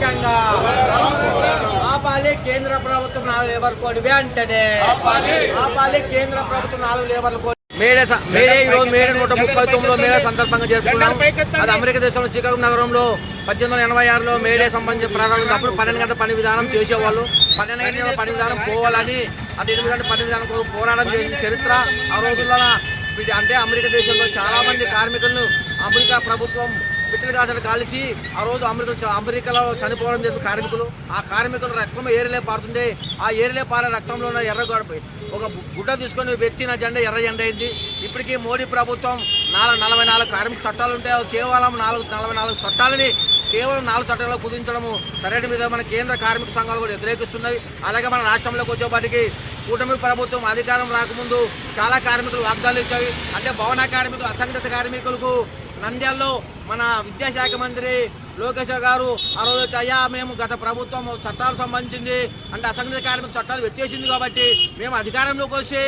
ఏకంగా ఆపాలి కేంద్ర ప్రభుత్వం 4 లేబర్ కోడ్ వెంటనే ఆపాలి కేంద్ర ప్రభుత్వం 4 లేబర్ కోడ్. మేడే ఈ రోజు మేడే 139లో మేడే సందర్భంగా జరుపుకున్నాం. అది అమెరికా దేశంలో చికాగో నగరంలో 1886లో మేడే సంబంధించి ప్రారంభించినప్పుడు 12 గంటల పని విధానం చేసేవాళ్ళు. 12 గంటల పని విధానం పోవాలని, అది 8 గంటల పని విధానం కోసం పోరాటం చేసిన చరిత్ర ఆ రోజుల్లో. అంటే అమెరికా దేశంలో చాలా మంది కార్మికులను అమెరికా ప్రభుత్వం పిట్టలు కలిసి ఆ రోజు అమెరికాలో చనిపోవడం జరిగింది కార్మికులు. ఆ కార్మికుల రక్తం ఏరిలే పారుతుంది. ఆ ఏరిలే పారే రక్తంలో ఎర్ర ఒక గుడ్డ తీసుకొని వ్యక్తిన జెండా ఎర్ర జెండా అయింది. ఇప్పటికీ మోడీ ప్రభుత్వం 44 కార్మిక చట్టాలు ఉంటాయి. కేవలం 44 చట్టాలని కేవలం 4 చట్టాల్లో కుదించడము సరైన మీద మన కేంద్ర కార్మిక సంఘాలు కూడా వ్యతిరేకిస్తున్నాయి. అలాగే మన రాష్ట్రంలోకి వచ్చేపాటికి కూటమి ప్రభుత్వం అధికారం రాకముందు చాలా కార్మికులు వాగ్దానాలు ఇచ్చాయి. అంటే భవన కార్మికులు, అసంఘటిత కార్మికులకు నంద్యాలలో మన విద్యాశాఖ మంత్రి లోకేష్ గారు ఆ రోజు అయ్యా మేము గత ప్రభుత్వం చట్టాలకు సంబంధించింది అంటే అసంఘటిత కార్మిక చట్టాలు వ్యతిరేకించింది కాబట్టి మేము అధికారంలోకి వచ్చి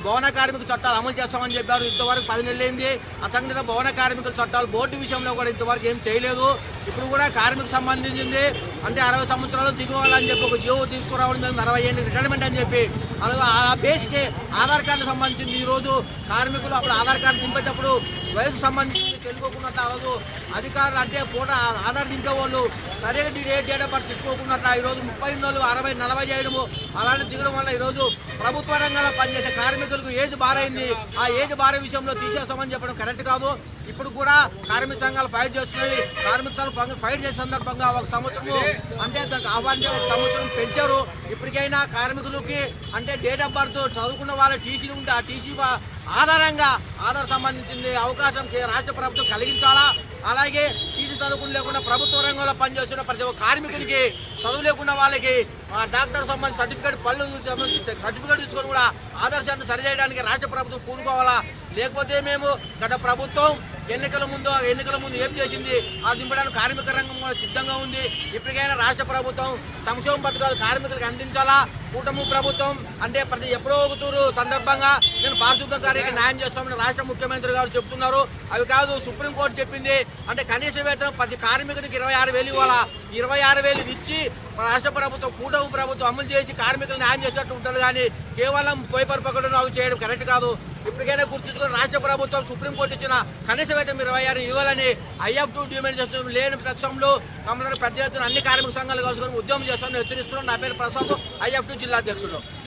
భవన కార్మిక చట్టాలు అమలు చేస్తామని చెప్పారు. ఇంతవరకు 10 నెలలైంది. అసంఘటిత భవన కార్మికుల చట్టాలు బోర్డు విషయంలో కూడా ఇంతవరకు ఏం చేయలేదు. ఇప్పుడు కూడా కార్మికు సంబంధించింది అంటే 60 సంవత్సరాలు దిగువాలని చెప్పి ఒక జీవో తీసుకురావడం జరిగింది. 60 ఏళ్ళు రిటైర్మెంట్ అని చెప్పి అలాగే ఆ బేస్కి ఆధార్ కార్డు సంబంధించింది. ఈరోజు కార్మికులు అప్పుడు ఆధార్ కార్డు దింపేటప్పుడు వయసు సంబంధించి తెలుసుకోకున్నట్టు ఆ రోజు అధికారులు అంటే పూట ఆధార్ దింపే వాళ్ళు సరైన డేట్ బట్టి తీసుకోకున్నట్టు ఈరోజు 30 నెలలు 60, 40 చేయడము అలాంటి దిగడం వల్ల ఈరోజు ప్రభుత్వ రంగంలో పనిచేసే కార్మికులకు ఏజ్ బారైంది. ఆ ఏజ్ బారే విషయంలో తీసేస్తామని చెప్పడం కరెక్ట్ కాదు. ఇప్పుడు కూడా కార్మిక సంఘాలు ఫైట్ చేస్తున్నాయి. కార్మిక సంఘాలు ఫైట్ చేసే సందర్భంగా 1 సంవత్సరము అంటే దానికి ఆహ్వానించే 1 సంవత్సరం పెంచారు. ఇప్పటికైనా కార్మికులకి అంటే డేట్ ఆఫ్ బర్త్ చదువుకున్న వాళ్ళ టీసీలు ఉంటే ఆ టీసీ ఆధారంగా ఆధార్ సంబంధించింది అవకాశం రాష్ట్ర ప్రభుత్వం కలిగించాలా. అలాగే టీసీ చదువుకుని లేకుండా ప్రభుత్వ రంగంలో పనిచేస్తున్న ప్రతి ఒక్క కార్మికునికి చదువు లేకుండా వాళ్ళకి డాక్టర్ సంబంధించి సర్టిఫికేట్ తీసుకొని కూడా ఆదర్శాన్ని సరిచేయడానికి రాష్ట్ర ప్రభుత్వం పూనుకోవాలా. లేకపోతే మేము గత ప్రభుత్వం ఎన్నికల ముందు ఏం చేసింది అది దింపడానికి కార్మిక రంగం కూడా సిద్ధంగా ఉంది. ఇప్పటికైనా రాష్ట్ర ప్రభుత్వం సంక్షేమ పథకాలు కార్మికులకు అందించాలా. కూటమి ప్రభుత్వం అంటే ఎప్పుడో ఒకతూరు సందర్భంగా నేను పారిశుద్ధ కార్యకి న్యాయం చేస్తామని రాష్ట్ర ముఖ్యమంత్రి గారు చెప్తున్నారు. అవి కాదు సుప్రీంకోర్టు చెప్పింది అంటే కనీస వేతనం ప్రతి కార్మికునికి 26,000 ఇవ్వాలా. 26,000 ఇచ్చి రాష్ట్ర ప్రభుత్వం కూటమి ప్రభుత్వం అమలు చేసి కార్మికులు న్యాయం చేసినట్టు ఉంటుంది. కానీ కేవలం పేపర్ పక్కన అవి చేయడం కరెక్ట్ కాదు. ఇప్పటికైనా గుర్తుంచుకొని రాష్ట్ర ప్రభుత్వం సుప్రీంకోర్టు ఇచ్చిన కనీస వేతనం 26 ఇవ్వాలని IF2 డిమాండ్ చేస్తున్నాం. లేని పక్షంలో మమ్మల్ని పెద్ద ఎత్తున అన్ని కార్మిక సంఘాలు కలుసుకొని ఉద్యమం చేస్తామని హెచ్చరిస్తున్నాం. నా పేరు ప్రసాద్, IF2 జిల్లా అధ్యక్షుడు.